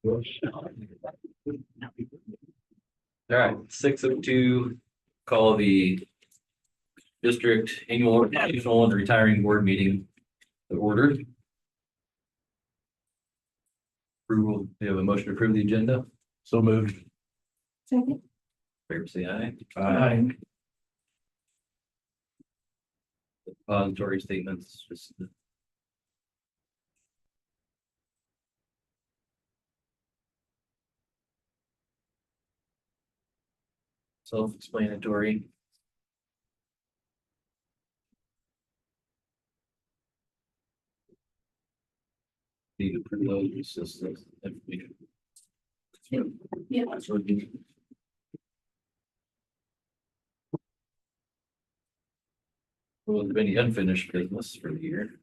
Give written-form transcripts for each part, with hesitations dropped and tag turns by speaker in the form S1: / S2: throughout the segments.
S1: All right, 6:02, call the district annual and retiring board meeting to order. Approval, we have a motion to approve the agenda.
S2: So moved.
S3: Second.
S1: Favor say aye.
S2: Aye.
S1: Depository statements, just self-explanatory. Need to approve those, it's just information.
S3: Yeah.
S1: So we can- Will there be any unfinished business for the year?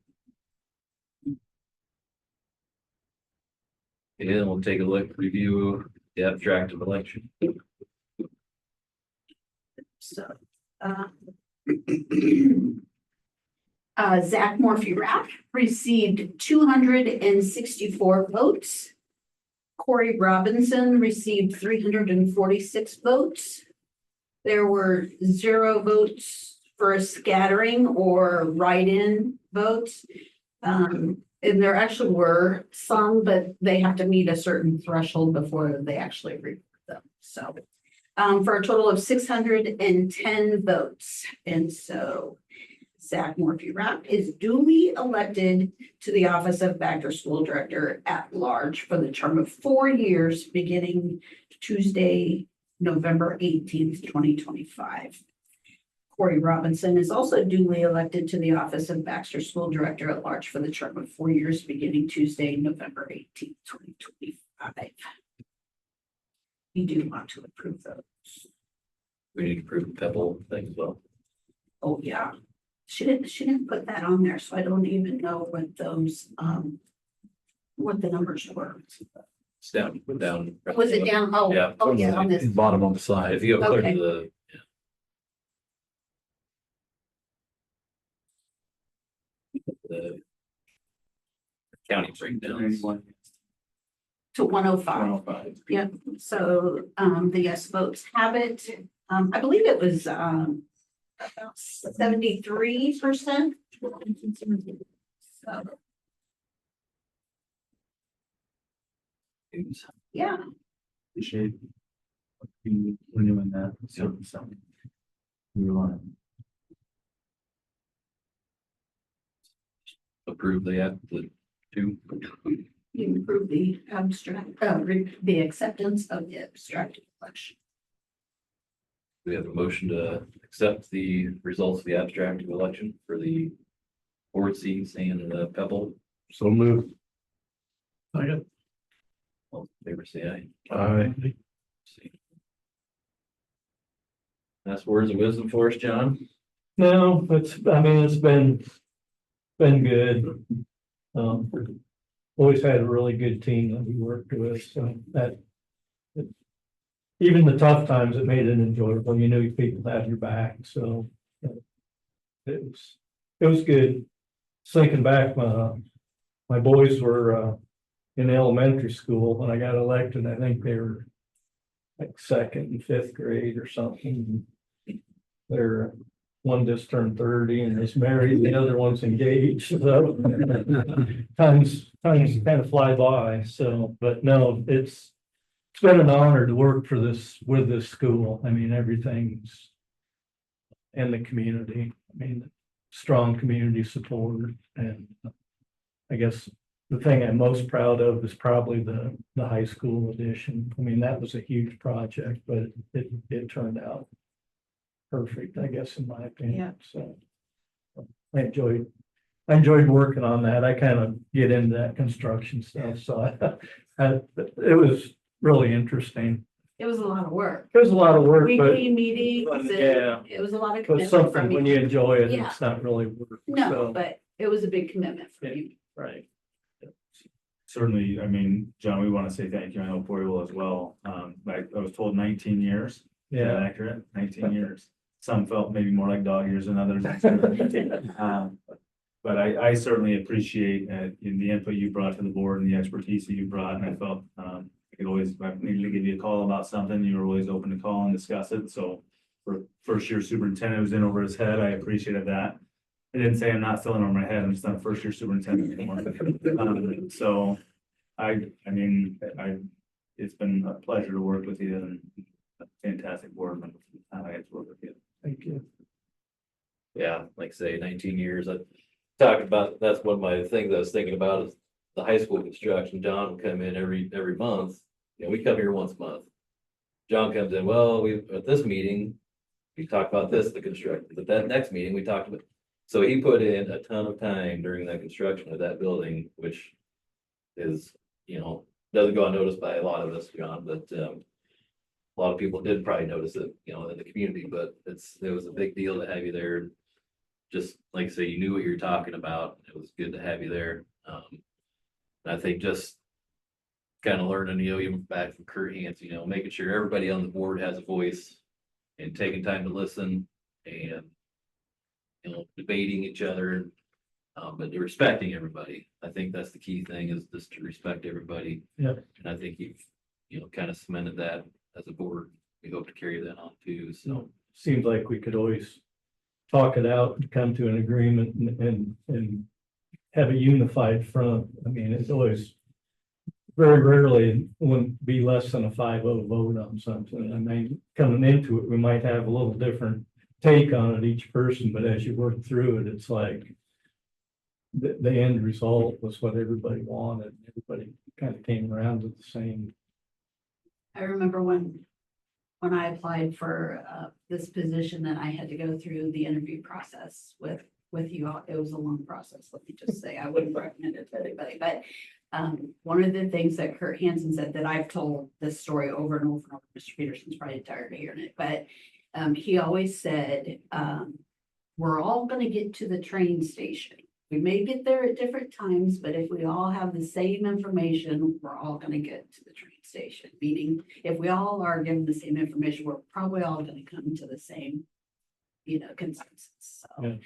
S1: And then we'll take a look, review the abstract of election.
S3: So, Zach Morphy-Rapp received 264 votes. Corey Robinson received 346 votes. There were 0 votes for a scattering or write-in votes. And there actually were some, but they have to meet a certain threshold before they actually report them. So, for a total of 610 votes. And so Zach Morphy-Rapp is duly elected to the office of Baxter School Director at Large for the term of 4 years, beginning Tuesday, November 18th, 2025. Corey Robinson is also duly elected to the office of Baxter School Director at Large for the term of 4 years, beginning Tuesday, November 18th, 2025. You do want to approve those.
S1: We need to approve the Pebble thing as well.
S3: Oh, yeah. She didn't put that on there, so I don't even know what those, what the numbers were.
S1: It's down.
S3: Was it down? Oh,
S1: Yeah.
S3: oh, yeah, on this.
S2: Bottom on the side.
S1: If you go clear
S3: Okay.
S1: to the. The county breakdowns.
S3: To 105.
S2: 105.
S3: Yep, so, the yes votes have it. I believe it was, about 73%. So, yeah,
S2: Appreciate you renewing that. So, we want
S1: Approve the two.
S3: you improve the abstract, the acceptance of the abstract election.
S1: We have a motion to accept the results of the abstract of election for the board seats and the Pebble.
S2: So moved. Second.
S1: All in favor say aye.
S2: Aye.
S1: That's words of wisdom for us, John.
S4: No, it's been good. Always had a really good team that we worked with, so even the tough times, it made it enjoyable. You knew people had your back, so it was good. Thinking back, my boys were in elementary school when I got elected. I think they were like 2nd and 5th grade or something. They're one just turned 30 and is married, the other one's engaged, so times kind of fly by, so, but no, it's been an honor to work with this school. I mean, everything's in the community. I mean, strong community support, and I guess the thing I'm most proud of is probably the high school addition. I mean, that was a huge project, but it turned out perfect, I guess, in my opinion.
S3: Yeah.
S4: So I enjoyed working on that. I kind of get into that construction stuff, so it was really interesting.
S3: It was a lot of work.
S4: It was a lot of work, but
S3: Weekly meetings,
S4: yeah,
S3: it was a lot of
S4: but
S3: commitment
S4: something
S3: from
S4: when
S3: you.
S4: you enjoy it,
S3: Yeah.
S4: it's not really work.
S3: No,
S4: So,
S3: but it was a big commitment for
S4: Yeah.
S3: you.
S4: right.
S5: Certainly, I mean, John, we want to say thank you. I know for you as well. I was told 19 years. Is that
S4: Yeah.
S5: accurate? 19 years. Some felt maybe more like dog years than others. but I certainly appreciate, in the input you brought to the board and the expertise that you brought, and I felt, I could always, if I needed to give you a call about something, you were always open to call and discuss it, so. For first year superintendent who's in over his head, I appreciated that. I didn't say I'm not filling over my head, I'm just not a first year superintendent anymore. So, I mean, it's been a pleasure to work with you and a fantastic board member. I get to work with you.
S4: Thank you.
S1: Yeah, like say 19 years, I talked about, that's one of my things I was thinking about is the high school construction. John would come in every month, we come here once a month. John comes in, well, at this meeting, we talked about this, the construction, but that next meeting, we talked about. So he put in a ton of time during that construction of that building, which is, doesn't go unnoticed by a lot of us, John, but, a lot of people did probably notice it, in the community, but it was a big deal to have you there. Just like I say, you knew what you were talking about. It was good to have you there. And I think just kind of learning, even back from Kurt Hansen, making sure everybody on the board has a voice and taking time to listen and, debating each other, but respecting everybody. I think that's the key thing is just to respect everybody.
S4: Yeah.
S1: And I think you've, kind of cemented that as a board. We hope to carry that on too, so.
S4: Seems like we could always talk it out and come to an agreement and have a unified front. I mean, it's always very rarely wouldn't be less than a 5-0 vote on something. I mean, coming into it, we might have a little different take on it, each person, but as you work through it, it's like the end result was what everybody wanted. Everybody kind of came around to the same.
S3: I remember when I applied for this position that I had to go through the interview process with you all. It was a long process, let me just say. I wouldn't recommend it to anybody, but one of the things that Kurt Hansen said that I've told this story over and over and over, Mr. Peterson's probably tired of hearing it, but he always said, we're all going to get to the train station. We may get there at different times, but if we all have the same information, we're all going to get to the train station. Meaning, if we all are given the same information, we're probably all going to come to the same, consensus. So
S4: Yeah.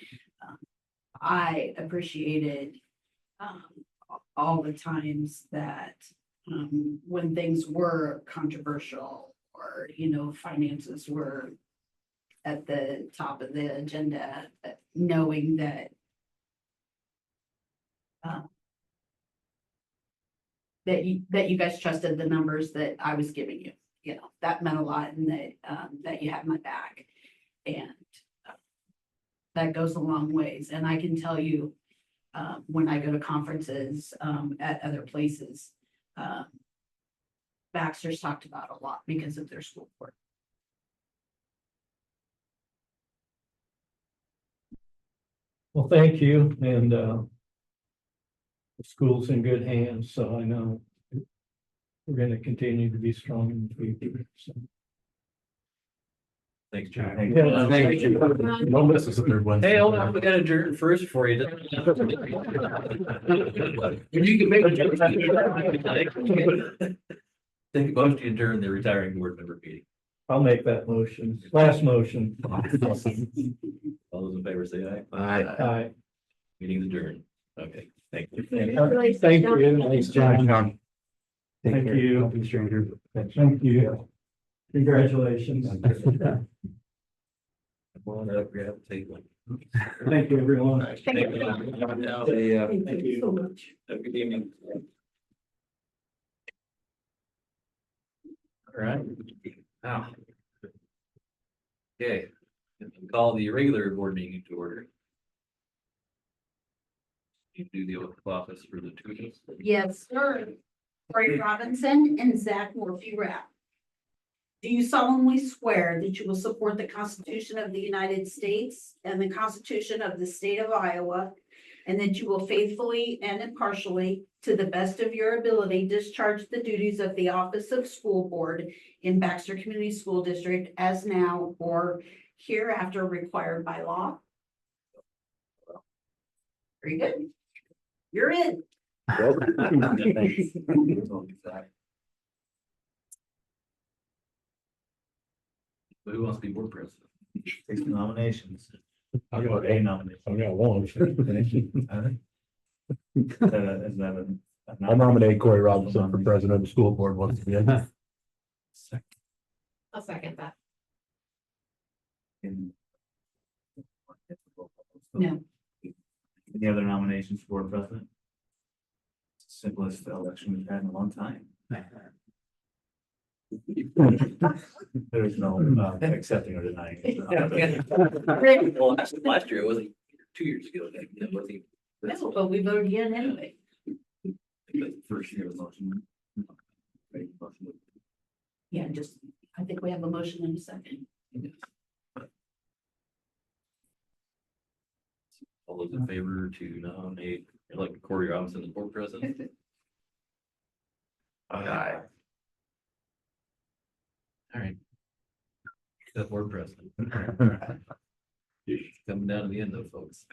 S3: I appreciated all the times that when things were controversial or, finances were at the top of the agenda, knowing that that you guys trusted the numbers that I was giving you, that meant a lot, and that you had my back, and that goes a long ways. And I can tell you, when I go to conferences at other places, Baxter's talked about a lot because of their school board.
S4: Well, thank you, and the school's in good hands, so I know we're going to continue to be strong in the future. So.
S1: Thanks, John.
S4: Yeah,
S2: Thank you. Don't miss us the third one.
S1: Hey, hold on, we got adjourn first before you. You can make. Take a motion to adjourn the retiring board member meeting.
S4: I'll make that motion. Last motion.
S1: All those in favor say aye.
S4: Aye.
S1: Meeting's adjourned. Okay, thank you.
S4: Thank you.
S2: Thanks, John.
S4: Thank you. Thank you. Congratulations.
S1: Come on up, grab a table.
S4: Thank you, everyone.
S1: Thank you.
S3: Thank you so much.
S1: Have a good evening. All right. Now. Okay, call the regular board meeting to order. You do the oath of office for the two of us.
S3: Yes, sir. Corey Robinson and Zach Murphy-Rapp. Do you solemnly swear that you will support the Constitution of the United States and the Constitution of the State of Iowa, and that you will faithfully and impartially, to the best of your ability, discharge the duties of the office of school board in Baxter Community School District as now or hereafter required by law? Very good. You're in.
S1: Who wants to be board president?
S5: Take some nominations.
S2: I got
S5: A
S2: one.
S5: nomination.
S2: I got one.
S5: Is that a
S2: I nominate Corey Robinson for president of the school board once again.
S6: I'll second that.
S3: No.
S5: Any other nominations for president? Simplest election we've had in a long time. There's no accepting or denying.
S1: Well, actually, last year, it wasn't 2 years ago, it wasn't.
S3: No, but we voted again anyway.
S5: The first year of the motion. Right, motion.
S3: Yeah, just, I think we have a motion in a second.
S1: All those in favor to nominate, elect Corey Robinson as board president? Aye. All right. That board president. Coming down to the end though, folks.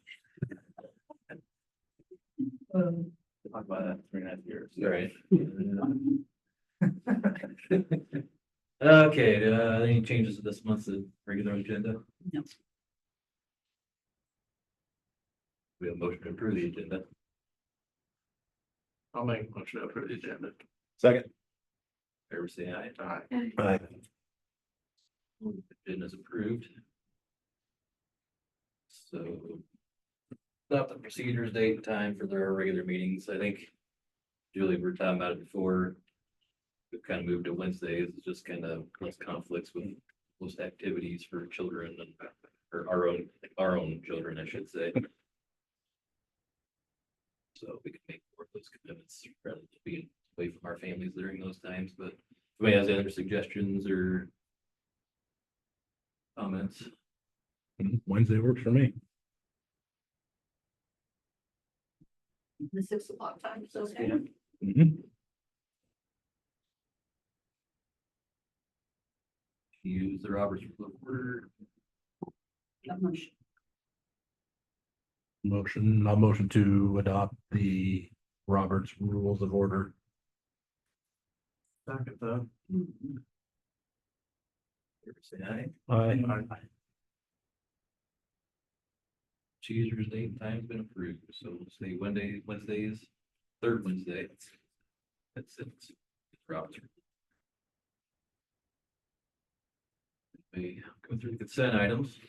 S5: Talk about that in 3.5 years.
S1: All right. Okay, any changes to this month's regular agenda?
S3: No.
S1: We have a motion to approve the agenda.
S2: I'll make a motion to approve the agenda.
S5: Second.
S1: Favor say aye.
S2: Aye.
S5: Aye.
S1: Agenda is approved. So. Adopt the procedures, date, and time for their regular meetings. I think Julie, we were talking about it before. We've kind of moved to Wednesdays. It's just kind of less conflicts with most activities for children and, or our own children, I should say. So we can make more of those commitments rather than being away from our families during those times, but if anybody has any other suggestions or comments?
S2: Wednesday works for me.
S3: The 6 o'clock time, so okay.
S2: Mhm.
S1: Use the Robert's Rule of Order.
S3: Got motion.
S2: I'll motion to adopt the Roberts Rules of Order.
S5: Second though.
S1: Favor say aye.
S2: Aye.
S1: Choosers date and time's been approved, so we'll say Wednesdays, third Wednesday. That's it. Robert's. We go through the consent items.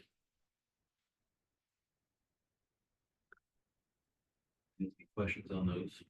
S1: Any questions on those?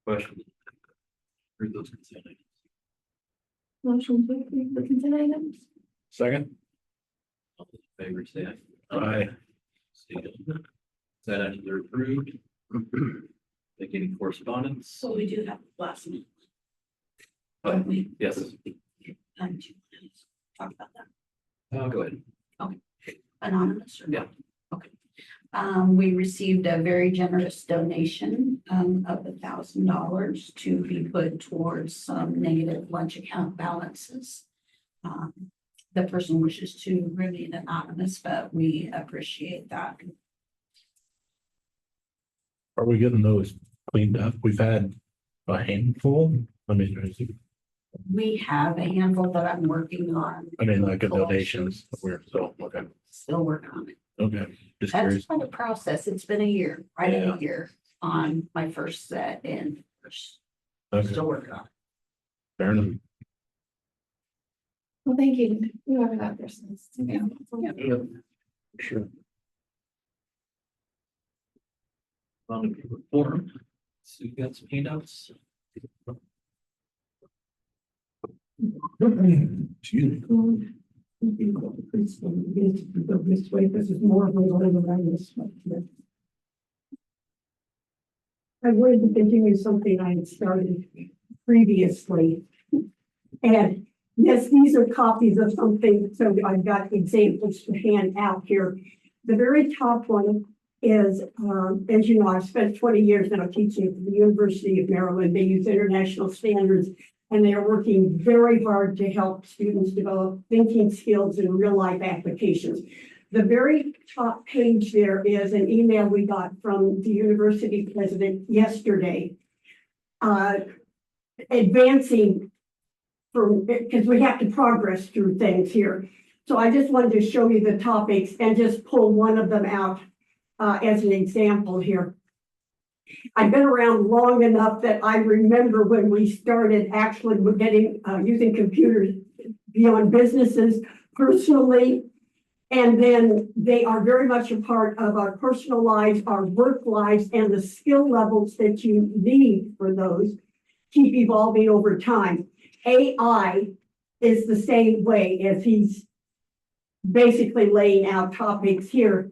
S1: Questions? Through those consent items.
S6: Motion to approve the consent items.
S2: Second.
S1: All those in favor say aye.
S2: Aye.
S1: Consent items are approved. Make any correspondence?
S3: So we do have last minute.
S1: Oh,
S3: Don't we?
S1: yes,
S3: Do you want to talk about that?
S1: go ahead.
S3: Anonymous or?
S1: Yeah.
S3: Okay. We received a very generous donation of $1,000 to be put towards some negative lunch account balances. The person wishes to remain anonymous, but we appreciate that.
S2: Are we getting those cleaned up? We've had a handful.
S3: We have a handful that I'm working on.
S2: Like a donations. We're so, okay,
S3: Still working on it.
S2: okay. Just
S3: That's
S2: curious.
S3: quite a process. It's been a year, right in
S2: Yeah.
S3: a year on my first set and
S2: Okay,
S3: still working on it.
S2: fair enough.
S6: Well, thank you, whoever that person is. Yeah.
S2: Sure.
S1: On the people forum. So you got some handouts?
S2: Excuse me.
S7: You can go to preschool, you can go this way, this is more of a way around this way. I wanted to continue something I had started previously. And yes, these are copies of something, so I've got examples to hand out here. The very top one is, as you know, I've spent 20 years now teaching at the University of Maryland. They use international standards, and they are working very hard to help students develop thinking skills and real life applications. The very top page there is an email we got from the university president yesterday, advancing because we have to progress through things here. So I just wanted to show you the topics and just pull one of them out as an example here. I've been around long enough that I remember when we started actually getting using computers beyond businesses personally. And then they are very much a part of our personal lives, our work lives, and the skill levels that you need for those keep evolving over time. AI is the same way, as he's basically laying out topics here.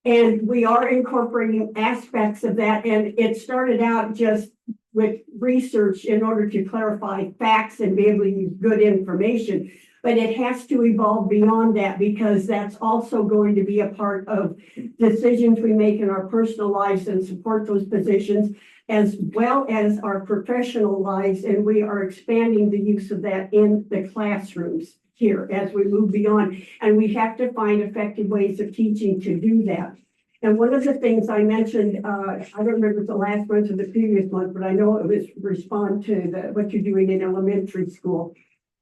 S7: And we are incorporating aspects of that. And it started out just with research in order to clarify facts and be able to use good information. But it has to evolve beyond that, because that's also going to be a part of decisions we make in our personal lives and support those positions, as well as our professional lives. And we are expanding the use of that in the classrooms here as we move beyond. And we have to find effective ways of teaching to do that. And one of the things I mentioned, I don't remember the last month or the previous month, but I know it was respond to what you're doing in elementary school.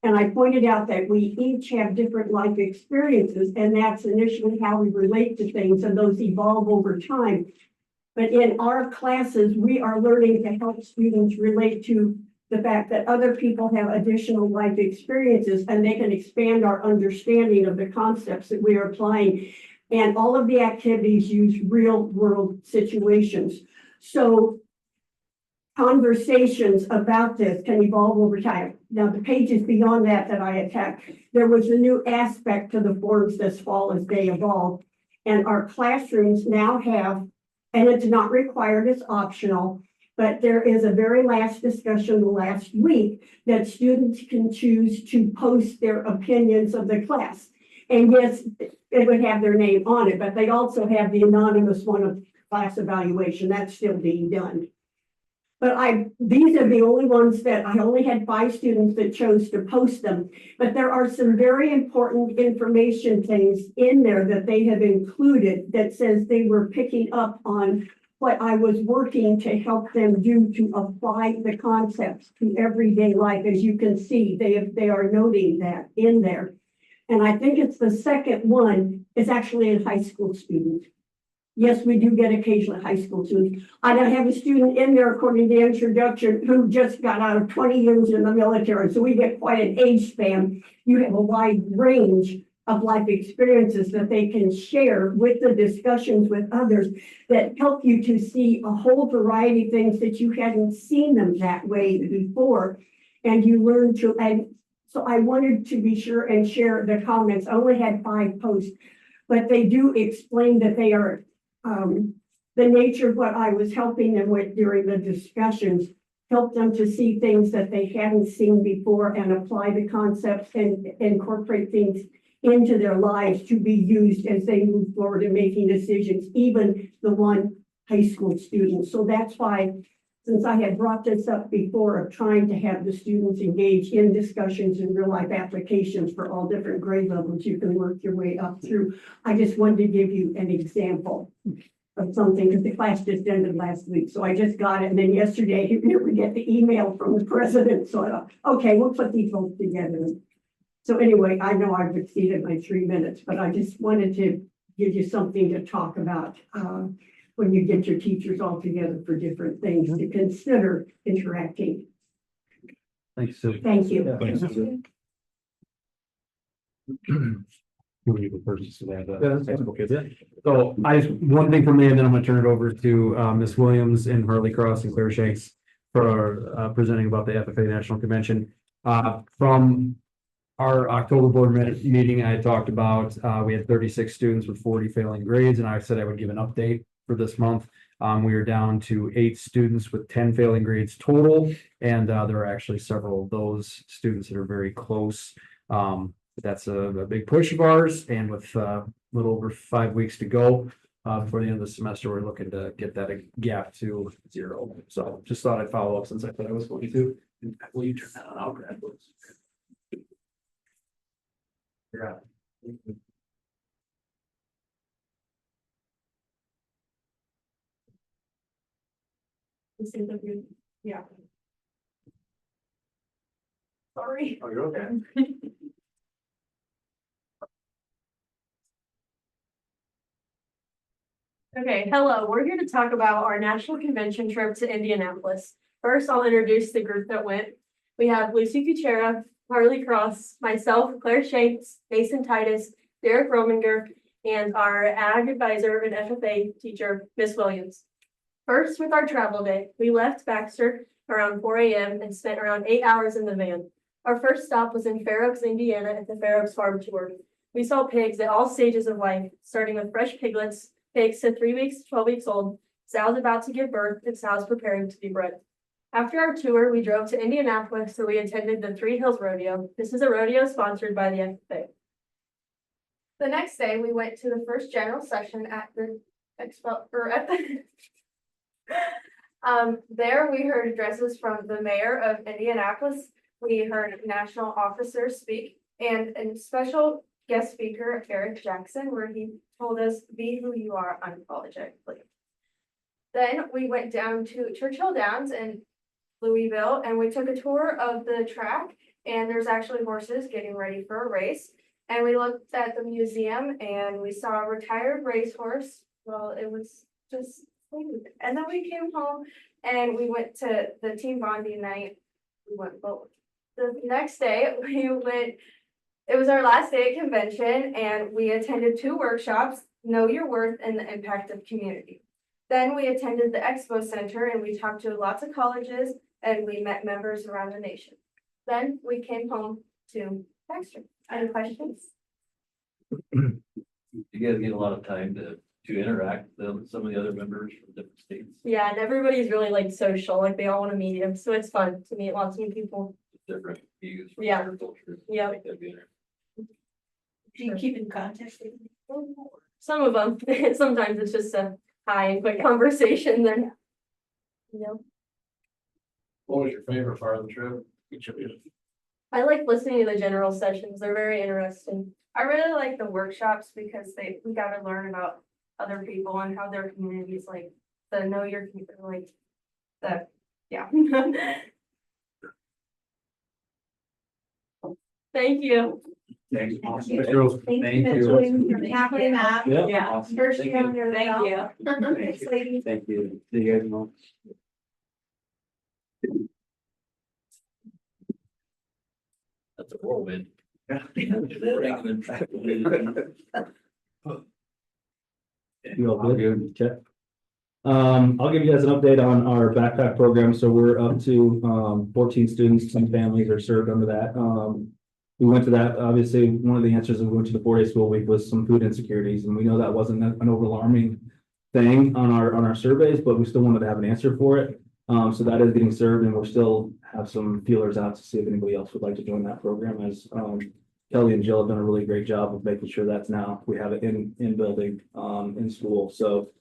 S7: And I pointed out that we each have different life experiences, and that's initially how we relate to things, and those evolve over time. But in our classes, we are learning to help students relate to the fact that other people have additional life experiences, and they can expand our understanding of the concepts that we are applying. And all of the activities use real world situations. So conversations about this can evolve over time. Now, the pages beyond that I attacked, there was a new aspect to the forms this fall as they evolve. And our classrooms now have, and it's not required, it's optional, but there is a very last discussion last week that students can choose to post their opinions of the class. And yes, it would have their name on it, but they also have the anonymous one of class evaluation. That's still being done. But these are the only ones that I only had 5 students that chose to post them. But there are some very important information things in there that they have included that says they were picking up on what I was working to help them do to apply the concepts to everyday life. As you can see, they are noting that in there. And I think it's the second one is actually a high school student. Yes, we do get occasionally high school students. I have a student in there, according to the introduction, who just got out of 20 years in the military. So we get quite an age span. You have a wide range of life experiences that they can share with the discussions with others that help you to see a whole variety of things that you hadn't seen them that way before. And you learn to, and so I wanted to be sure and share the comments. I only had 5 posts, but they do explain that they are the nature of what I was helping them with during the discussions, help them to see things that they hadn't seen before and apply the concepts and incorporate things into their lives to be used as they move forward in making decisions, even the one high school student. So that's why, since I had brought this up before of trying to have the students engage in discussions and real life applications for all different grade levels, you can work your way up through. I just wanted to give you an example of something, because the class just ended last week. So I just got it. And then yesterday, we get the email from the president. So I thought, okay, we'll put these both together. So anyway, I know I've exceeded my 3 minutes, but I just wanted to give you something to talk about when you get your teachers all together for different things to consider interacting.
S2: Thanks, Sue.
S3: Thank you.
S4: Yeah.
S2: Thanks, Sue. You want to go first to that?
S4: Yeah, that's
S2: Okay.
S8: So one thing from me, and then I'm gonna turn it over to Ms. Williams and Harley Cross and Claire Shanks for presenting about the FFA National Convention. From our October board meeting, I had talked about, we had 36 students with 40 failing grades, and I said I would give an update for this month. We are down to 8 students with 10 failing grades total, and there are actually several of those students that are very close. That's a big push of ours, and with a little over 5 weeks to go before the end of the semester, we're looking to get that gap to 0. So just thought I'd follow up since I thought I was going to.
S2: Will you turn that on? I'll grab those.
S8: Yeah.
S6: Yeah. Sorry.
S8: Oh, you're okay.
S6: Okay, hello, we're here to talk about our national convention trip to Indianapolis. First, I'll introduce the group that went. We have Lucy Kuchera, Harley Cross, myself, Claire Shanks, Mason Titus, Derek Rominger, and our ag advisor and FFA teacher, Miss Williams. First, with our travel day, we left Baxter around 4 a.m. and spent around 8 hours in the van. Our first stop was in Fair Oaks, Indiana at the Fair Oaks Farm Tour. We saw pigs at all stages of life, starting with fresh piglets, pigs to 3 weeks to 12 weeks old, sows about to give birth, and sows preparing to be bred. After our tour, we drove to Indianapolis, so we attended the Three Hills Rodeo. This is a rodeo sponsored by the FFA. The next day, we went to the first general session at the expo, or at the there we heard addresses from the mayor of Indianapolis. We heard national officers speak and a special guest speaker, Eric Jackson, where he told us, be who you are unapologetically. Then we went down to Churchill Downs in Louisville and we took a tour of the track, and there's actually horses getting ready for a race. And we looked at the museum and we saw a retired racehorse. Well, it was just, and then we came home and we went to the team bonding night. We went both. The next day it was our last day at convention and we attended 2 workshops, Know Your Worth and the Impact of Community. Then we attended the Expo Center and we talked to lots of colleges and we met members around the nation. Then we came home to Baxter. Any questions?
S1: You guys get a lot of time to interact with some of the other members from different states.
S6: Yeah, and everybody's really like social, like they all want to meet him, so it's fun to meet lots of new people.
S1: Different views. From
S6: Yeah.
S1: different cultures.
S6: Yeah.
S1: I think that'd be interesting.
S3: Do you keep in contact with them?
S6: Some of them, sometimes it's just a hi and quick conversation then. You know,
S2: What was your favorite part of the trip?
S6: I like listening to the general sessions, they're very interesting. I really like the workshops because we got to learn about other people and how their communities like the know your people, like the, yeah. Thank you.
S8: Thanks.
S3: Thank
S8: Thank
S3: you.
S8: you.
S3: For tackling that.
S8: Yeah.
S3: First
S1: Thank
S3: year
S1: you.
S3: under the
S6: Thank
S3: belt.
S6: you.
S3: Thanks, ladies.
S8: Thank you. See you guys tomorrow.
S1: That's a whirlwind.
S8: You all good? Check. I'll give you guys an update on our backpack program. So we're up to 14 students, some families are served under that. We went to that, obviously, one of the answers we went to the 4-day school week was some food insecurities, and we know that wasn't an overwhelming thing on our surveys, but we still wanted to have an answer for it. So that is getting served, and we're still have some feelers out to see if anybody else would like to join that program, as Kelly and Jill have done a really great job of making sure that's now, we have it in building, in school. So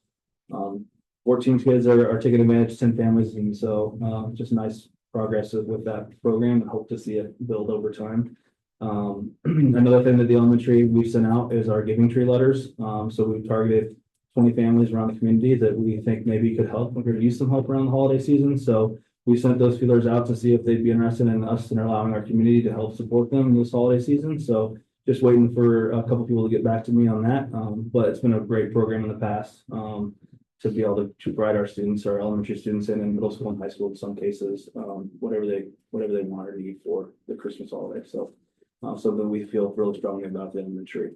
S8: 14 kids are taking advantage, 10 families, and so just nice progress with that program, and hope to see it build over time. Another thing that the elementary we've sent out is our giving tree letters. So we've targeted 20 families around the community that we think maybe could help. We're going to use some help around the holiday season. So we sent those feelers out to see if they'd be interested in us and allowing our community to help support them in this holiday season. So just waiting for a couple people to get back to me on that. But it's been a great program in the past to be able to provide our students, our elementary students, and in middle school and high school in some cases, whatever they want or need for the Christmas holiday. So something we feel really strongly about the elementary.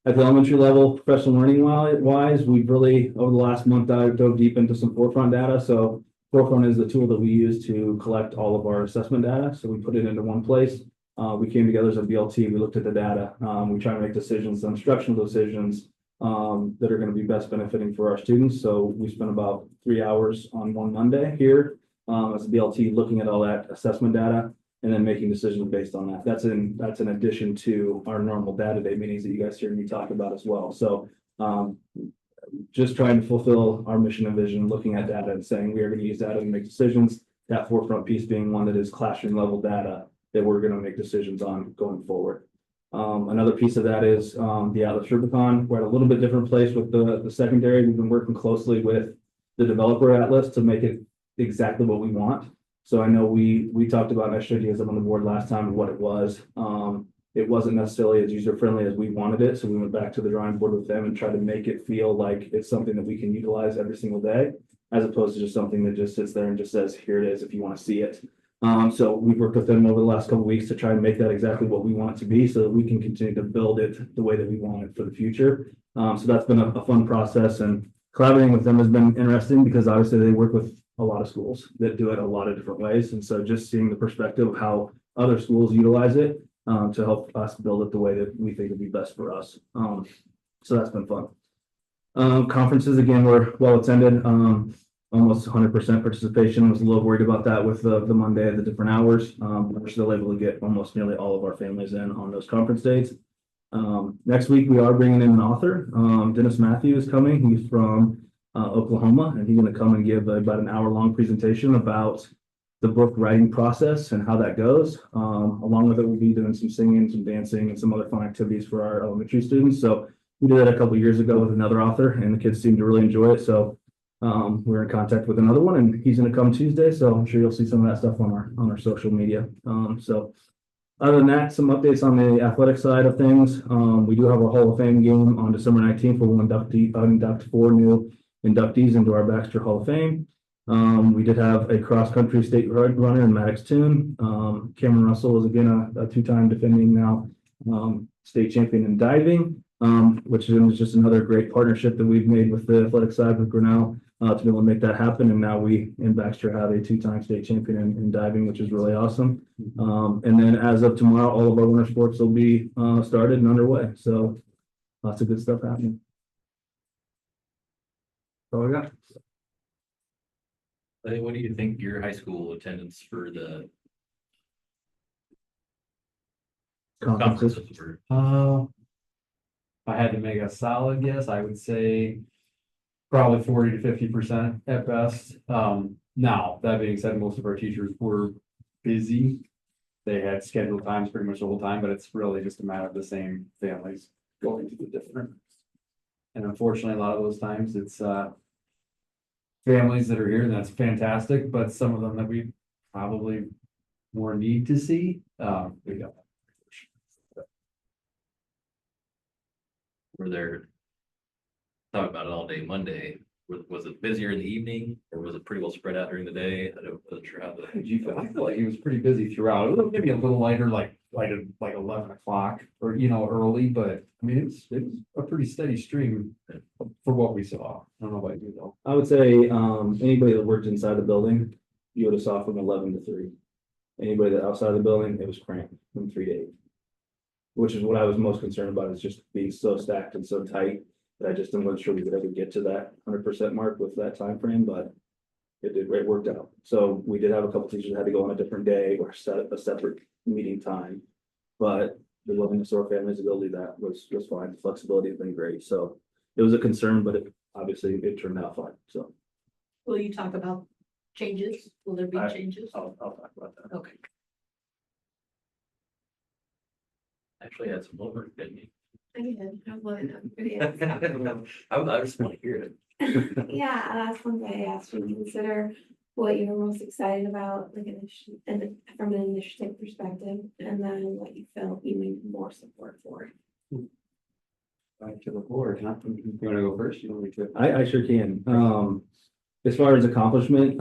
S8: At the elementary level, professional learning wise, we've really, over the last month, dove deep into some Forefront data. So Forefront is the tool that we use to collect all of our assessment data. So we put it into one place. We came together as a BLT, we looked at the data, we try to make decisions, instructional decisions that are going to be best benefiting for our students. So we spent about 3 hours on one Monday here as a BLT, looking at all that assessment data and then making decisions based on that. That's in addition to our normal data day meetings that you guys hear me talk about as well. So just trying to fulfill our mission and vision, looking at data and saying we are going to use data to make decisions. That forefront piece being one that is classroom level data that we're going to make decisions on going forward. Another piece of that is the Atlas Rubicon. We're at a little bit different place with the secondary. We've been working closely with the developer Atlas to make it exactly what we want. So I know we talked about, and I showed you guys up on the board last time what it was. It wasn't necessarily as user friendly as we wanted it. So we went back to the drawing board with them and tried to make it feel like it's something that we can utilize every single day, as opposed to just something that just sits there and just says, here it is, if you want to see it. So we've worked with them over the last couple of weeks to try and make that exactly what we want it to be so that we can continue to build it the way that we want it for the future. So that's been a fun process, and collaborating with them has been interesting because obviously they work with a lot of schools that do it a lot of different ways. And so just seeing the perspective of how other schools utilize it to help us build it the way that we think would be best for us. So that's been fun. Conferences, again, were well attended. Almost 100% participation. Was a little worried about that with the Monday at the different hours. We're still able to get almost nearly all of our families in on those conference dates. Next week, we are bringing in an author. Dennis Matthews is coming. He's from Oklahoma, and he's going to come and give about an hour-long presentation about the book writing process and how that goes. Along with it, we'll be doing some singing, some dancing, and some other fun activities for our elementary students. So we did that a couple of years ago with another author, and the kids seem to really enjoy it. So we're in contact with another one, and he's going to come Tuesday. So I'm sure you'll see some of that stuff on our social media. So other than that, some updates on the athletic side of things. We do have our Hall of Fame game on December 19th. We'll induct 4 new inductees into our Baxter Hall of Fame. We did have a cross-country state runner in Maddox Toon. Cameron Russell is again a 2-time defending now state champion in diving, which is just another great partnership that we've made with the athletic side with Grinnell to be able to make that happen. And now we in Baxter have a 2-time state champion in diving, which is really awesome. And then as of tomorrow, all of our winter sports will be started and underway. So lots of good stuff happening. That's all I got.
S1: Hey, what do you think your high school attendance for the
S8: Conferences.
S1: conferences were?
S9: If I had to make a solid guess, I would say probably 40 to 50% at best. Now, that being said, most of our teachers were busy. They had scheduled times pretty much the whole time, but it's really just a matter of the same families going to the different. And unfortunately, a lot of those times it's families that are here, and that's fantastic, but some of them that we probably more need to see, we got.
S1: Were there, talk about it all day Monday, was it busier in the evening or was it pretty well spread out during the day? Wasn't sure how
S9: Did you feel? I feel like he was pretty busy throughout. Maybe a little lighter, like 11 o'clock or, early, but I mean, it was a pretty steady stream for what we saw. I don't know about you though.
S8: I would say anybody that worked inside the building, you would have saw from 11 to 3. Anybody that outside the building, it was cramped from 3 to 8. Which is what I was most concerned about, is just being so stacked and so tight that I just wasn't sure we would ever get to that 100% mark with that time frame, but it worked out. So we did have a couple teachers that had to go on a different day or set up a separate meeting time, but the willingness of our families to go do that was fine. The flexibility has been great. So it was a concern, but obviously it turned out fine. So
S3: Will you talk about changes? Will there be
S5: I-
S3: changes?
S5: I'll talk about that.
S3: Okay.
S1: actually had some homework, didn't you?
S6: I did, I would.
S1: I just want to hear it.
S6: Yeah, that's one thing I asked you to consider what you were most excited about, like and from an initiative perspective, and then what you felt you need more support for.
S9: Back to the board, huh? You wanna go first? You want me to?
S8: I sure can. As far as accomplishment,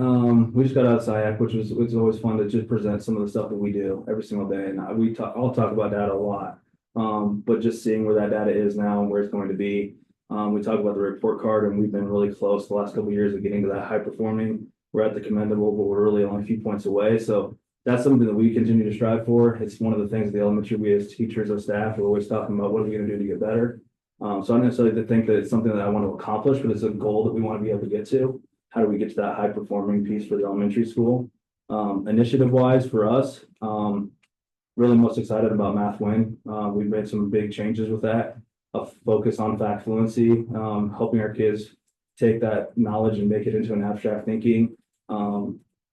S8: we just got out of SIAC, which was always fun to just present some of the stuff that we do every single day. And I'll talk about data a lot. But just seeing where that data is now and where it's going to be. We talk about the report card, and we've been really close the last couple of years of getting to that high performing. We're at the commendable, but we're really only a few points away. So that's something that we continue to strive for. It's one of the things the elementary, we as teachers or staff are always talking about, what are we gonna do to get better? So I don't necessarily think that it's something that I want to accomplish, but it's a goal that we want to be able to get to. How do we get to that high performing piece for the elementary school? Initiative wise for us, really most excited about Math Win. We've made some big changes with that. A focus on fact fluency, helping our kids take that knowledge and make it into an abstract thinking.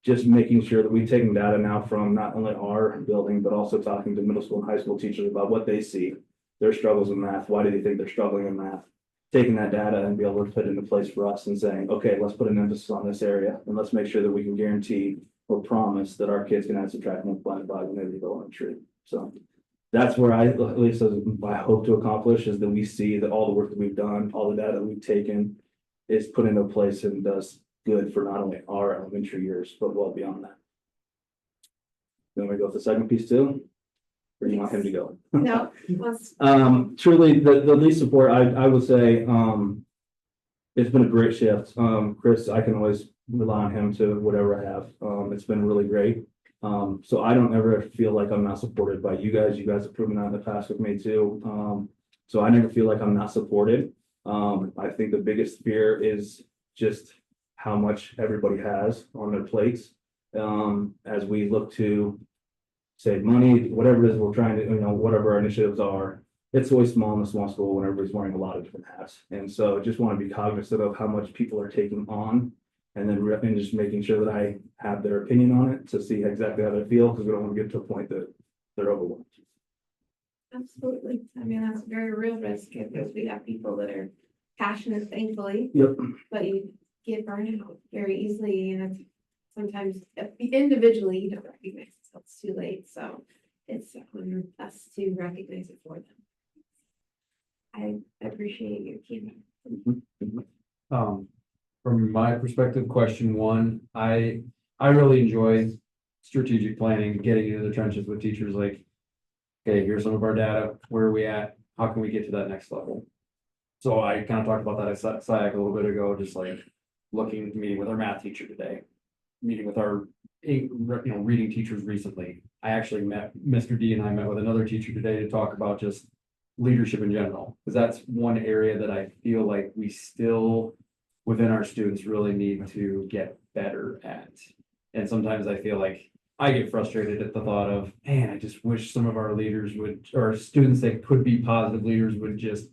S8: Just making sure that we've taken data now from not only our building, but also talking to middle school and high school teachers about what they see, their struggles in math. Why do they think they're struggling in math? Taking that data and be able to put it into place for us and saying, okay, let's put an emphasis on this area and let's make sure that we can guarantee or promise that our kids can add, subtract, multiply, divide when they go elementary. So that's where I, at least I hope to accomplish, is that we see that all the work that we've done, all the data that we've taken is put into place and does good for not only our elementary years, but well beyond that. Then we go with the second piece too, or do you want him to go?
S6: No, let's,
S8: Truly, the least support, I would say, it's been a great shift. Chris, I can always rely on him to whatever I have. It's been really great. So I don't ever feel like I'm not supported by you guys. You guys have proven that in the past with me too. So I never feel like I'm not supported. I think the biggest fear is just how much everybody has on their plates. As we look to save money, whatever it is we're trying to, whatever our initiatives are, it's always small in a small school when everybody's wearing a lot of different hats. And so I just want to be cognizant of how much people are taking on, and then and just making sure that I have their opinion on it to see exactly how they feel, because we don't want to get to a point that they're overwhelmed.
S6: absolutely. I mean, that's a very real risk because we have people that are passionate, thankfully,
S8: Yep.
S6: but you get burned out very easily and it's sometimes individually you don't recognize it until it's too late. So it's on us to recognize it for them. I appreciate your team.
S9: From my perspective, question one, I really enjoy strategic planning, getting into the trenches with teachers like, okay, here's some of our data, where are we at? How can we get to that next level? So I kind of talked about that at SIAC a little bit ago, just like meeting with our math teacher today, meeting with our, reading teachers recently. I actually met, Mr. D and I met with another teacher today to talk about just leadership in general, because that's one area that I feel like we still, within our students, really need to get better at. And sometimes I feel like I get frustrated at the thought of, man, I just wish some of our leaders would, or students that could be positive leaders would just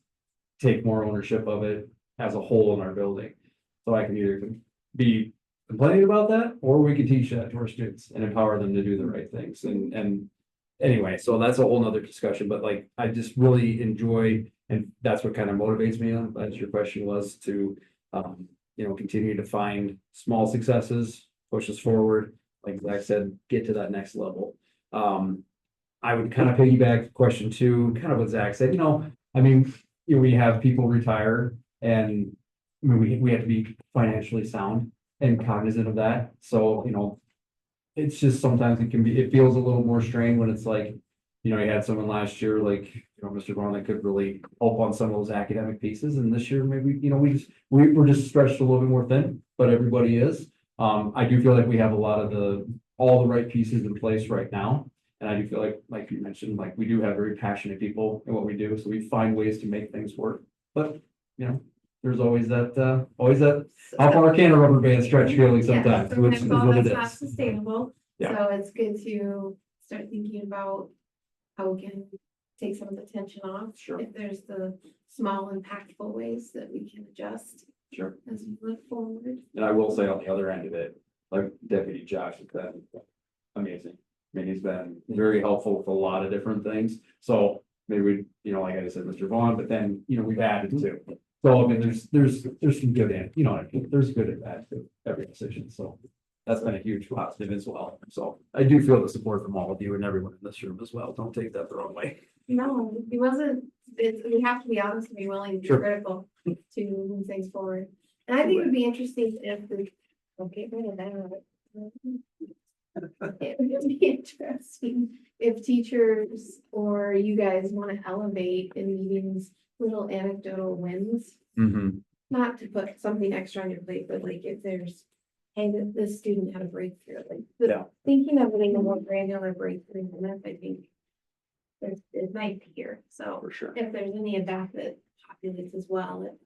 S9: take more ownership of it as a whole in our building. So I can either be complaining about that, or we can teach that to our students and empower them to do the right things. And anyway, so that's a whole nother discussion, but like, I just really enjoy, and that's what kind of motivates me, as your question was, to, continue to find small successes, push us forward. Like Zach said, get to that next level. I would kind of piggyback question two, kind of what Zach said, we have people retire, and we have to be financially sound and cognizant of that. So, it's just sometimes it feels a little more strained when it's like, you had someone last year, like, Mr. Vaughn, that could really help on some of those academic pieces. And this year, maybe, we're just stretched a little bit more thin, but everybody is. I do feel like we have all the right pieces in place right now. And I do feel like you mentioned, like, we do have very passionate people in what we do. So we find ways to make things work. But, there's always that, how far can a rubber band stretch feeling sometimes, which is what it
S6: That's not
S9: is.
S6: sustainable.
S9: Yeah.
S6: So it's good to start thinking about how we can take some of the tension off.
S9: Sure.
S6: If there's the small impactful ways that we can adjust
S9: Sure.
S6: as we look forward.
S9: And I will say on the other end of it, like Deputy Josh has been amazing. I mean, he's been very helpful with a lot of different things. So maybe, like I said, Mr. Vaughn, but then, we've added to. So I mean, there's some good and, there's good and bad to every decision. So that's been a huge positive as well. So I do feel the support from all of you and everyone in this room as well. Don't take that the wrong way.
S6: No, he wasn't, we have to be honest and be willing to be
S9: Sure.
S6: critical to move things forward. And I think it would be interesting if I'll get rid of that. It would be interesting if teachers or you guys want to elevate in meetings little anecdotal wins.
S9: Mm-hmm.
S6: Not to put something extra on your plate, but like if there's
S10: hey, the student had a breakthrough, like,
S5: Yeah.
S10: thinking of it in a more granular breakthrough, and that's, I think, there's my peer, so.
S8: For sure.
S10: If there's any of that populates as well,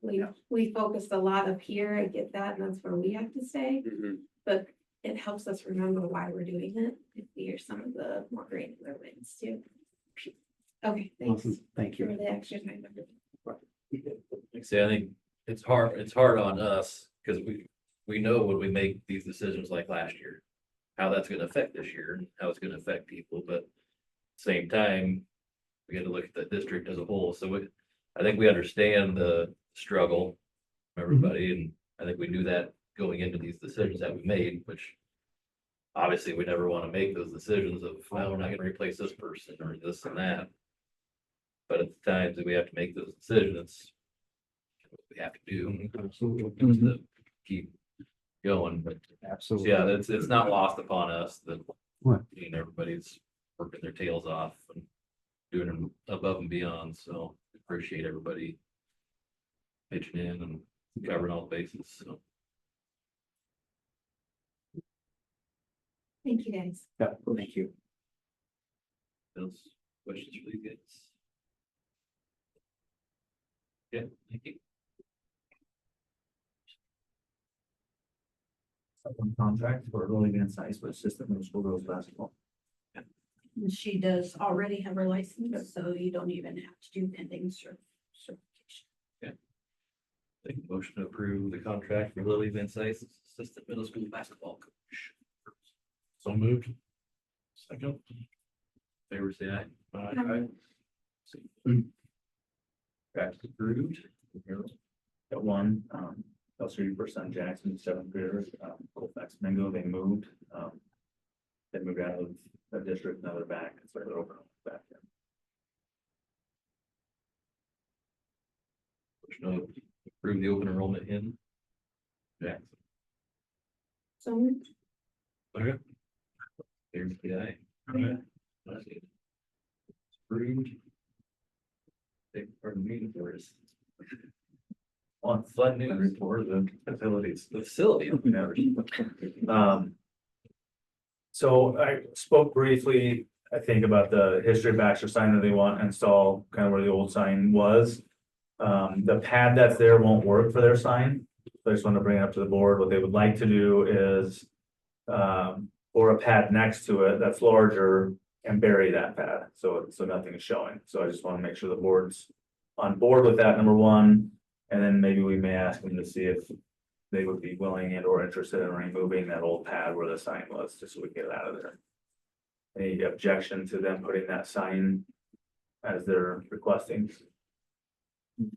S10: we focused a lot up here, I get that, and that's where we have to stay. But it helps us remember why we're doing it, if we hear some of the more granular wins too. Okay, thanks
S8: Thank
S10: for the extra time.
S1: Like I say, I think it's hard on us, because we know when we make these decisions like last year, how that's gonna affect this year, and how it's gonna affect people, but same time, we got to look at the district as a whole, so I think we understand the struggle from everybody, and I think we knew that going into these decisions that we made, which obviously we never want to make those decisions of, no, we're not gonna replace this person or this and that. But at the times that we have to make those decisions, it's what we have to do.
S2: Absolutely.
S1: To keep going, but so yeah, it's not lost upon us that,
S2: Right.
S1: everybody's working their tails off and doing them above and beyond, so appreciate everybody pitching in and covering all the bases, so.
S10: Thank you, guys.
S8: Yeah, thank you.
S1: Those questions for you guys? Yeah, thank you.
S5: Contract for early advanced high school assistant middle school girls basketball.
S3: And she does already have her license, so you don't even have to do pending certification.
S1: Take a motion to approve the contract for Lily Van Sice, assistant middle school basketball coach.
S2: So moved. Second.
S1: Favor say aye.
S10: Aye.
S1: Contract approved.
S5: Got one, Kelsey for son Jackson, seventh grader, Colfax Mingo, they moved. They moved out of the district, now they're back, so they're over back there.
S1: Motion to approve the open enrollment in Jackson.
S10: So
S1: Okay. Favor say aye. It's approved. Take part in the meeting for us. On fun news for the facilities, the facility.
S5: So I spoke briefly, I think, about the history of Baxter sign that they want to install, kind of where the old sign was. The pad that's there won't work for their sign. So I just want to bring it up to the board. What they would like to do is or a pad next to it that's larger and bury that pad, so nothing is showing. So I just want to make sure the board's on board with that, number one. And then maybe we may ask them to see if they would be willing and or interested in removing that old pad where the sign was, just so we get it out of there. Any objection to them putting that sign as they're requesting?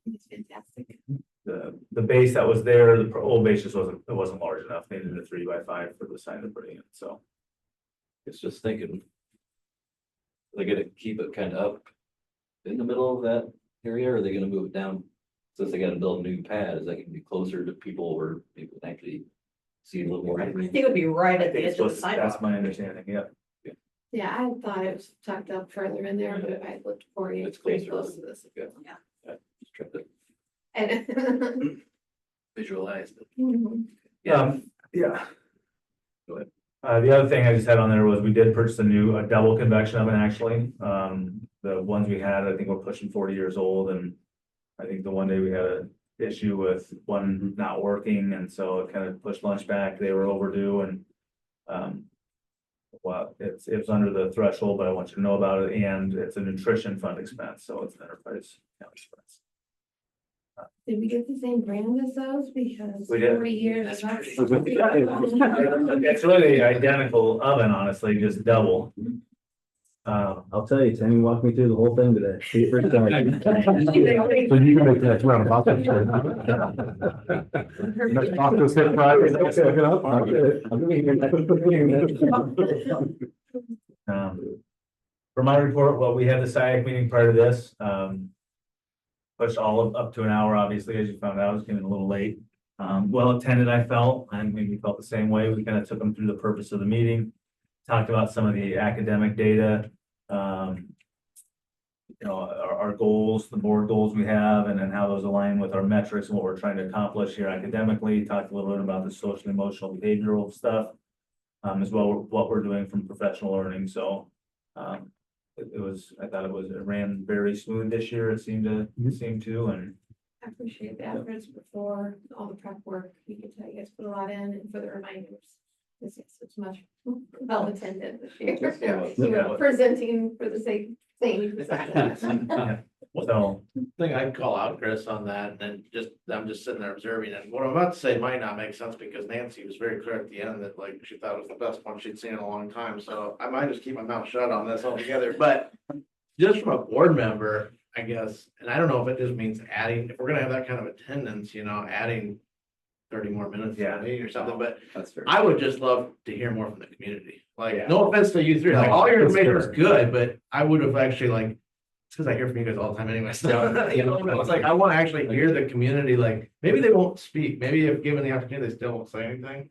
S10: it's fantastic.
S5: The base that was there, the old base just wasn't large enough. They needed a 3x5 for the sign they're putting in, so.
S1: It's just thinking. They're gonna keep it kind of up in the middle of that area, or are they gonna move it down? Since they gotta build a new pad, is that gonna be closer to people where people can actually see a little more?
S3: I think it would be right
S5: I
S3: at the
S5: think it's
S3: edge of the
S5: supposed to- That's
S3: sidewalk.
S5: my understanding, yeah.
S10: Yeah, I thought it was tucked up further in there, but if I looked for you,
S1: It's
S10: it's pretty
S1: closer.
S10: close to this.
S1: Yeah. Just try to
S10: And.
S1: visualize it.
S10: Mhm.
S5: Yeah.
S1: Go ahead.
S5: The other thing I just had on there was we did purchase a double convection oven, actually. The ones we had, I think we're pushing 40 years old, and I think the one day we had an issue with one not working, and so it kind of pushed lunch back. They were overdue, and well, it was under the threshold, but I want you to know about it, and it's a nutrition fund expense, so it's an enterprise account expense.
S10: Did we get the same brand as those? Because
S5: We did.
S10: 40 years. that's-
S5: It's really the identical oven, honestly, just double.
S8: I'll tell you, Tammy walked me through the whole thing today.
S2: So you can make that round about this. Next talk to us hit Friday. Let's look it up.
S5: For my report, well, we had the SIAC meeting prior to this, pushed all up to an hour, obviously, as you found out, it was getting a little late. Well attended, I felt, and maybe felt the same way. We kind of took them through the purpose of the meeting, talked about some of the academic data. you know, our goals, the board goals we have, and then how those align with our metrics and what we're trying to accomplish here academically. Talked a little bit about the social, emotional, behavioral stuff, as well, what we're doing from professional learning. So, I thought it ran very smooth this year. It seemed to, and
S10: I appreciate the efforts before all the prep work. You can tell you guys put a lot in and for the reminders. It's much well attended this year.
S5: Yeah.
S10: Presenting for the same thing.
S5: so,
S11: Thing I'd call out, Chris, on that, and I'm just sitting there observing, and what I'm about to say might not make sense, because Nancy was very clear at the end that like she thought it was the best one she'd seen in a long time, so I might just keep my mouth shut on this altogether, but just from a board member, I guess, and I don't know if it just means adding, if we're gonna have that kind of attendance, adding 30 more minutes to the meeting or something, but
S9: That's fair.
S11: I would just love to hear more from the community. Like,
S9: Yeah.
S11: no offense to you three, like,
S5: No,
S11: all your
S5: it's
S11: information is
S5: fair.
S11: good, but I would have actually like, it's because I hear from you guys all the time anyway, so, but it's like, I want to actually hear the community, like, maybe they won't speak, maybe if given the opportunity, they still won't say anything.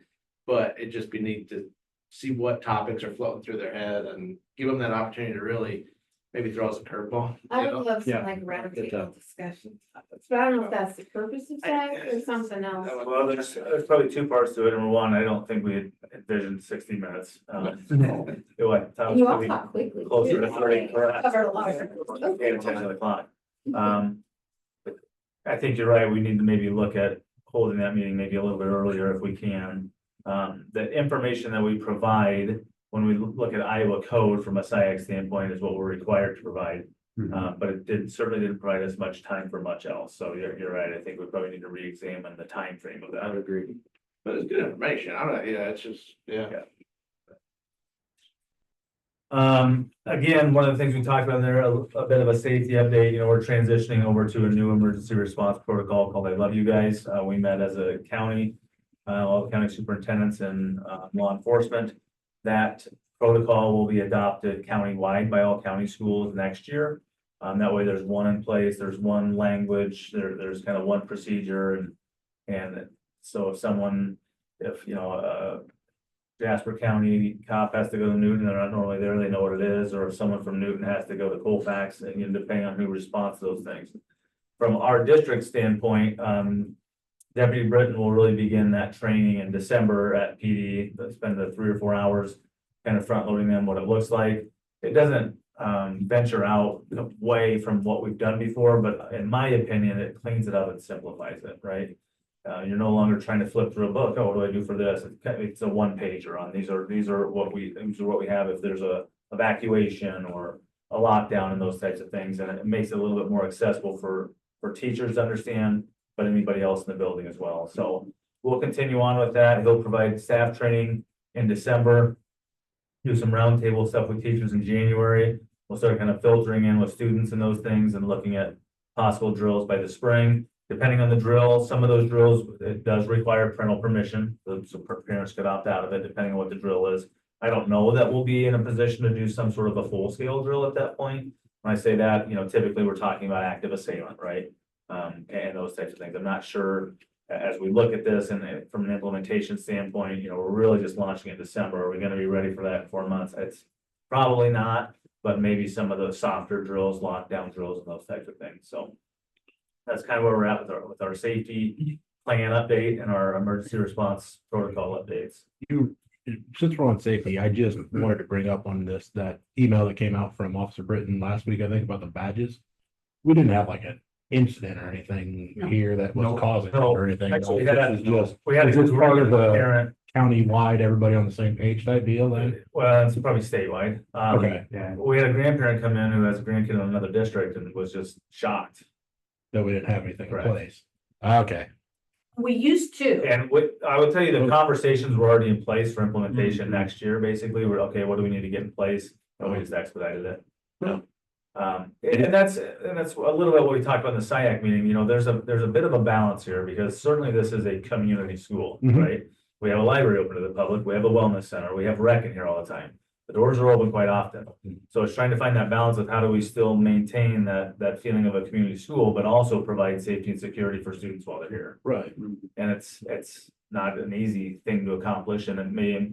S11: But it'd just be neat to see what topics are floating through their head and give them that opportunity to really maybe throw us a curveball.
S10: I
S11: you
S10: would
S11: know?
S10: love some
S9: Yeah.
S10: like
S9: Good
S10: roundtable
S9: job.
S10: discussion. But I don't know if that's the purpose of that or something else.
S5: well, there's probably two parts to it. Number one, I don't think we had envisioned 60 minutes. It went
S10: And you all
S5: really
S10: talk quickly.
S5: closer to
S10: too.
S5: 30.
S10: Covered a lot.
S5: Paying attention to the clock. I think you're right. We need to maybe look at holding that meeting maybe a little bit earlier if we can. The information that we provide when we look at Iowa code from a SIAC standpoint is what we're required to provide. But it certainly didn't provide us much time for much else. So you're right. I think we probably need to re-examine the time frame of
S11: I
S5: that.
S11: would agree. But it's good information. I don't know, it's just, yeah.
S5: Again, one of the things we talked about there, a bit of a safety update, we're transitioning over to a new emergency response protocol called I Love You Guys. We met as a county, all the county superintendents and law enforcement. That protocol will be adopted countywide by all county schools next year. That way there's one in place, there's one language, there's kind of one procedure and so if Jasper County cop has to go to Newton, they're not normally there, they know what it is, or if someone from Newton has to go to Colfax, and depending on who responds to those things. From our district standpoint, Deputy Britton will really begin that training in December at PD, spend the 3 or 4 hours kind of front loading them what it looks like. It doesn't venture out away from what we've done before, but in my opinion, it cleans it up and simplifies it, right? You're no longer trying to flip through a book. Oh, what do I do for this? It's a one pager on these are what we have if there's a evacuation or a lockdown and those types of things. And it makes it a little bit more accessible for teachers to understand, but anybody else in the building as well. So we'll continue on with that. He'll provide staff training in December, do some roundtable stuff with teachers in January. We'll start kind of filtering in with students and those things and looking at possible drills by the spring. Depending on the drill, some of those drills, it does require parental permission, so parents could opt out of it, depending on what the drill is. I don't know that we'll be in a position to do some sort of a full-scale drill at that point. When I say that, typically we're talking about active assailant, right? And those types of things. I'm not sure, as we look at this and from an implementation standpoint, we're really just launching in December. Are we gonna be ready for that in 4 months? It's probably not, but maybe some of those softer drills, lockdown drills and those types of things, so. That's kind of where we're at with our safety plan update and our emergency response protocol updates.
S2: Since we're on safety, I just wanted to bring up on that email that came out from Officer Britton last week, I think, about the badges. We didn't have like an incident or anything
S3: No.
S2: here that was
S5: No,
S2: causing it
S5: no.
S2: or anything.
S5: Actually,
S2: We had
S5: this
S2: part of the
S5: parent.
S2: countywide, everybody on the same page type deal then?
S5: Well, it's probably statewide.
S2: Okay.
S5: Yeah, we had a grandparent come in who has a grandkid in another district and was just shocked.
S2: That we didn't have anything in
S5: Correct.
S2: place. Okay.
S3: We used to.
S5: And I would tell you, the conversations were already in place for implementation next year, basically, we're, okay, what do we need to get in place? And we just expedited it. And that's a little bit what we talked about in the SIAC meeting, there's a bit of a balance here, because certainly this is a community school,
S2: Mhm.
S5: right? We have a library open to the public, we have a wellness center, we have rec in here all the time. The doors are open quite often. So it's trying to find that balance of how do we still maintain that feeling of a community school, but also provide safety and security for students while they're here.
S2: Right.
S5: And it's not an easy thing to accomplish, and it may,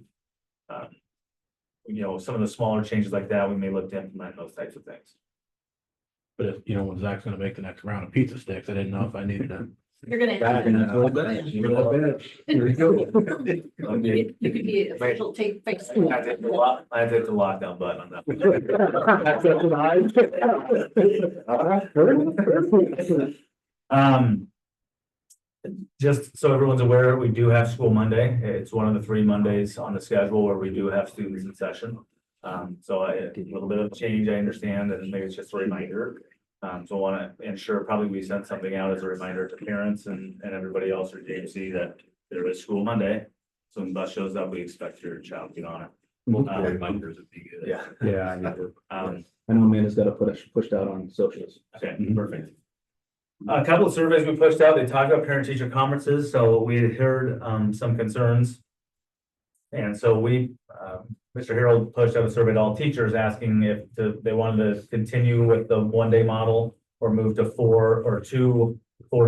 S5: some of the smaller changes like that, we may look to implement those types of things.
S2: But if, you know, when Zach's gonna make the next round of pizza sticks, I didn't know if I needed to.
S3: You're gonna.
S2: Back in that little bit. Here we go.
S3: You could be official take face.
S5: I did the lockdown button on that. Just so everyone's aware, we do have school Monday. It's one of the 3 Mondays on the schedule where we do have students in session. So a little bit of change, I understand, and maybe it's just a reminder. So I want to ensure probably we send something out as a reminder to parents and everybody else or JMC that there is school Monday. So when the bus shows up, we expect your child to get on it.
S1: Multiple reminders would be good.
S5: Yeah.
S8: Yeah, I need to. I know Amanda's got to pushed out on socials.
S5: Okay, perfect. A couple of surveys we pushed out, they talked about parent teacher conferences, so we had heard some concerns. And so Mr. Harold pushed out a survey to all teachers asking if they wanted to continue with the 1-day model or move to 4 to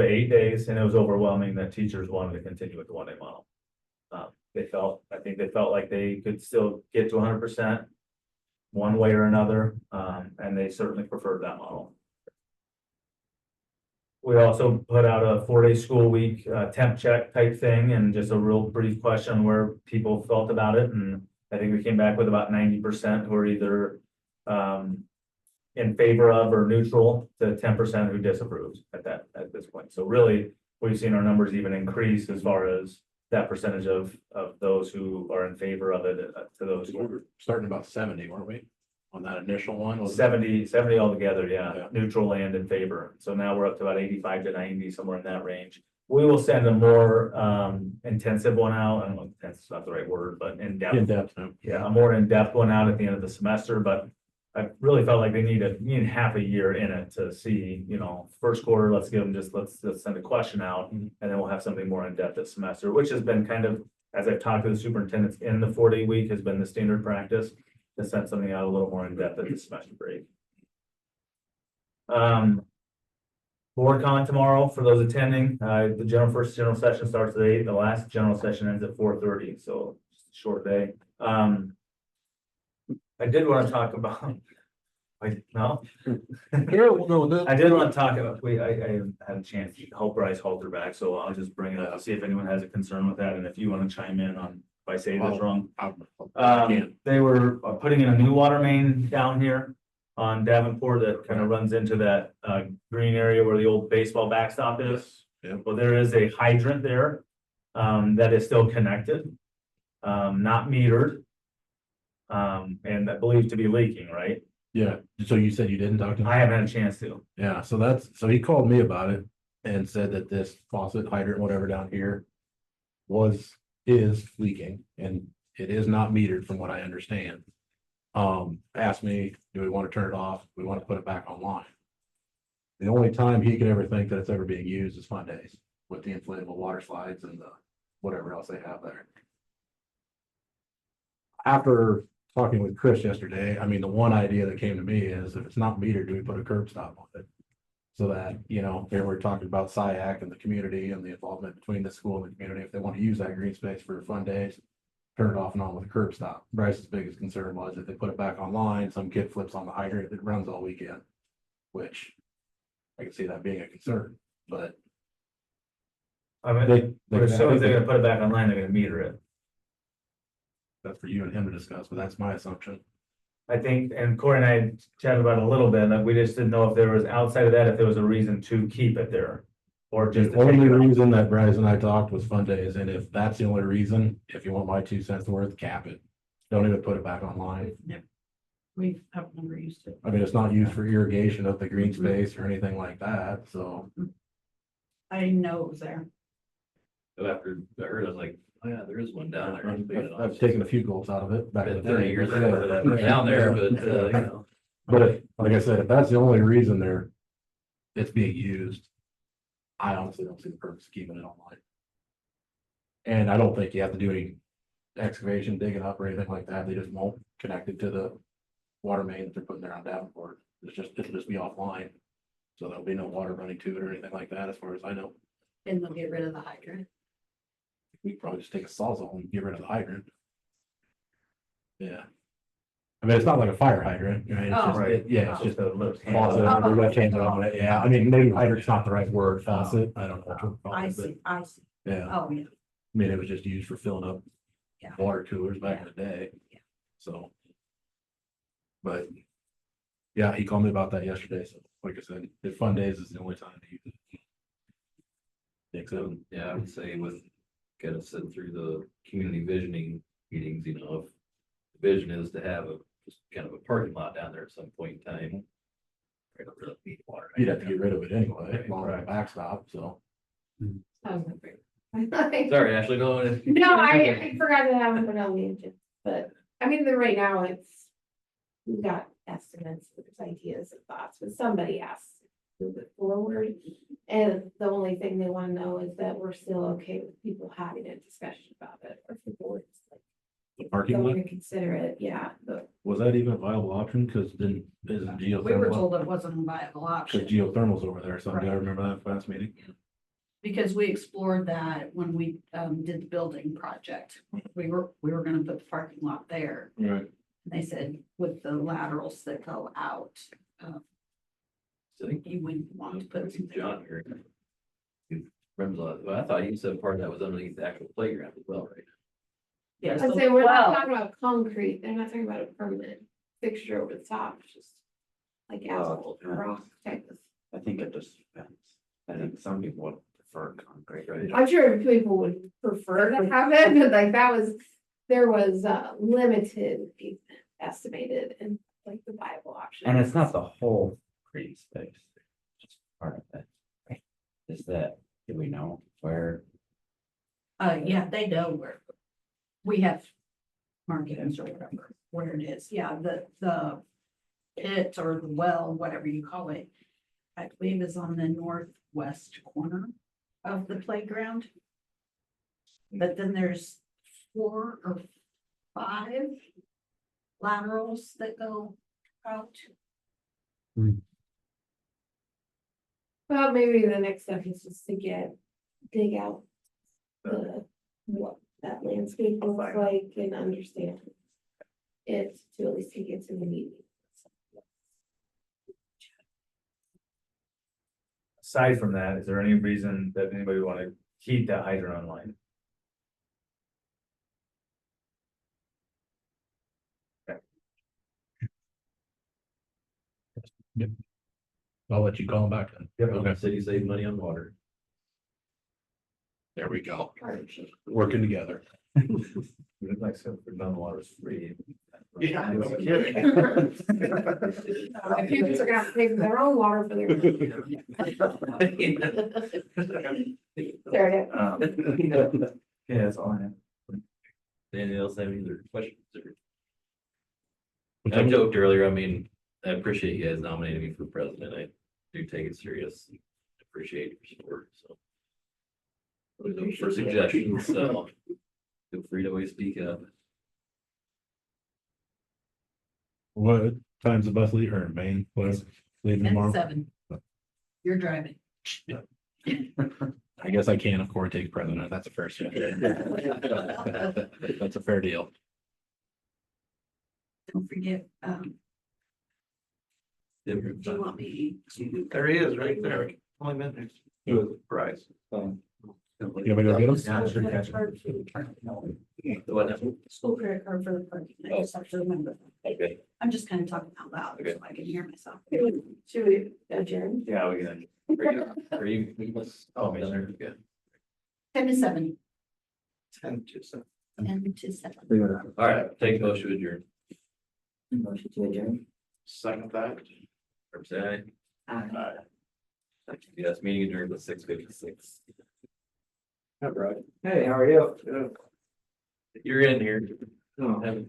S5: 8 days, and it was overwhelming that teachers wanted to continue with the 1-day model. I think they felt like they could still get to 100% one way or another, and they certainly preferred that model. We also put out a 4-day school week temp check type thing and just a real brief question where people felt about it. And I think we came back with about 90% who are either in favor of or neutral to 10% who disapproved at this point. So really, we've seen our numbers even increase as far as that percentage of those who are in favor of it to those who
S2: We were starting about 70, weren't we? On that initial one was
S5: 70 altogether, yeah, neutral and in favor. So now we're up to about 85 to 90, somewhere in that range. We will send a more intensive one out. I don't know if intensive is not the right word, but in depth.
S2: in depth.
S5: Yeah, a more in-depth one out at the end of the semester, but I really felt like they need half a year in it to see, you know, first quarter, let's give them let's send a question out, and then we'll have something more in-depth this semester, which has been kind of, as I've talked to the superintendents in the 4-day week, has been the standard practice to send something out a little more in-depth at the semester break. BoardCon tomorrow for those attending. The first general session starts at 8. The last general session ends at 4:30, so just a short day. I did want to talk about. Wait, no? I did want to talk about, I had a chance to help Bryce Halter back, so I'll just bring it up, see if anyone has a concern with that, and if you want to chime in on if I say this wrong. They were putting in a new water main down here on Davenport that kind of runs into that green area where the old baseball backstop is.
S2: Yeah.
S5: Well, there is a hydrant there that is still connected, not metered, and I believe to be leaking, right?
S2: Yeah, so you said you didn't talk to him?
S5: I haven't had a chance to.
S2: Yeah, so he called me about it and said that this faucet hydrant, whatever down here is leaking and it is not metered from what I understand. Asked me, do we want to turn it off? We want to put it back online. The only time he could ever think that it's ever being used is fun days with the inflatable water slides and the whatever else they have there. After talking with Chris yesterday, I mean, the one idea that came to me is if it's not metered, do we put a curb stop on it? So that, you know, here we're talking about SIAC and the community and the involvement between the school and the community. If they want to use that green space for fun days, turn it off and on with a curb stop. Bryce's biggest concern was if they put it back online, some kid flips on the hydrant, it runs all weekend, which I can see that being a concern, but
S5: I mean,
S2: they
S5: as soon as they're gonna put it back online, they're gonna meter it.
S2: that's for you and him to discuss, but that's my assumption.
S5: I think, and Corey and I chatted about it a little bit, that we just didn't know if there was, outside of that, if there was a reason to keep it there. Or just.
S2: The only reason that Bryce and I talked was fun days, and if that's the only reason, if you want my 2 cents worth, cap it. Don't even put it back online.
S3: We have never used it.
S2: I mean, it's not used for irrigation of the green space or anything like that, so.
S3: I didn't know it was there.
S1: But after I heard, I was like, oh yeah, there is one down there.
S2: I've taken a few goals out of it back in the
S1: Been 30
S2: day.
S1: years down there, but you know.
S2: But if, like I said, if that's the only reason it's being used, I honestly don't see the purpose of keeping it online. And I don't think you have to do any excavation, digging up or anything like that. They just won't connect it to the water main that they're putting there on Davenport. It'll just be offline. So there'll be no water running to it or anything like that, as far as I know.
S3: And they'll get rid of the hydrant.
S2: We could probably just take a sawzall and get rid of the hydrant. Yeah. I mean, it's not like a fire hydrant, right? It's just,
S5: Right.
S2: yeah, it's just a
S5: Lift
S2: faucet,
S5: handle.
S2: we got change on it, yeah, I mean, maybe hydrant's not the right word, faucet, I don't know. what to call
S3: I
S2: it, but,
S3: see, I see.
S2: Yeah, I
S3: Oh, yeah.
S2: mean, it was just used for filling up
S3: Yeah.
S2: water coolers back in the day.
S3: Yeah.
S2: So. But. Yeah, he called me about that yesterday, so like I said, if fun days is the only time to use it. Think so.
S1: Yeah, I would say with, kind of sit through the community visioning meetings, you know, if the vision is to have a, just kind of a parking lot down there at some point in time. I don't really need water.
S2: You'd have to get rid of it anyway,
S1: Right,
S2: while
S1: right.
S2: the backstop, so.
S1: Sorry, Ashley, go on.
S10: No, I forgot to have it on the agenda, but I mean, right now we've got estimates, there's ideas and thoughts, but somebody has to move it forward. And the only thing they want to know is that we're still okay with people having a discussion about it, or if the board's like,
S2: The parking lot,
S10: going to consider it, yeah, but
S2: was that even a viable option? Cause then, isn't
S3: We were
S2: geothermal,
S3: told it wasn't a viable
S2: cause
S3: option.
S2: geothermal's over there, so do I
S3: Right.
S2: remember that last meeting?
S3: Because we explored that when we did the building project. We were gonna put the parking lot there.
S2: Right.
S3: They said with the laterals that go out,
S1: I think
S3: you wouldn't want to put something.
S1: John here. He remembers, well, I thought you said part of that was underneath the actual playground as well, right?
S3: Yeah,
S10: I'd
S3: so-
S10: say we're not
S3: well,
S10: talking about concrete, they're not talking about a permanent fixture over the top, it's just like asphalt or rock type of.
S12: I think it just depends. I think some people would prefer concrete, right?
S10: I'm sure people would prefer to have it, but like that was, there was limited pavement estimated and like the viable option.
S12: And it's not the whole green space, just part of it. Right? Is that, do we know where?
S3: yeah, they know where. We have markings or whatever, where it is. Yeah, the pit or the well, whatever you call it, I believe is on the northwest corner of the playground. But then there's 4 or 5 laterals that go out.
S10: Well, maybe the next step is just to dig out what that landscape looks like and understand it, to at least take it to the meeting.
S5: Aside from that, is there any reason that anybody would want to keep that hydrant online?
S2: I'll let you call him back then.
S1: Okay, city save money on water.
S2: There we go,
S10: Partnership.
S2: working together.
S5: Like, so for none water is free.
S11: Yeah,
S5: I was
S11: no
S5: kidding.
S10: My parents are gonna have to pay for their own water for their. There it is.
S5: Yeah, that's all I have.
S1: Anything else, have any other questions? Or- I joked earlier, I mean, I appreciate you guys nominating me for president. I do take it serious. Appreciate your support, so. Always open for suggestions, so feel free to always speak up.
S2: What time's the bus leave or Maine, what, leaving tomorrow?
S3: 7. You're driving.
S2: I guess I can afford to take president, that's a fair share. That's a fair deal.
S3: Don't forget, do you want me to?
S11: There he is, right there. Only minutes. He was surprised.
S2: You want me to go get him?
S3: School credit card for the parking. I just have to remember.
S1: Okay.
S3: I'm just kind of talking out loud
S1: Okay.
S3: so I can hear myself.
S10: Should we adjourn?
S5: Yeah, we can.
S1: Are you, oh, man, there we go.
S3: 10 to 7.
S11: 10 to 7.
S3: 10 to 7.
S1: All right, take a motion to adjourn.
S10: Motion to adjourn.
S11: Second that.
S1: Or say aye.
S10: Aye.
S1: Yes, meeting adjourned at 6:56.
S12: Hey, how are you?
S1: You're in here.
S12: Oh.
S1: Haven't-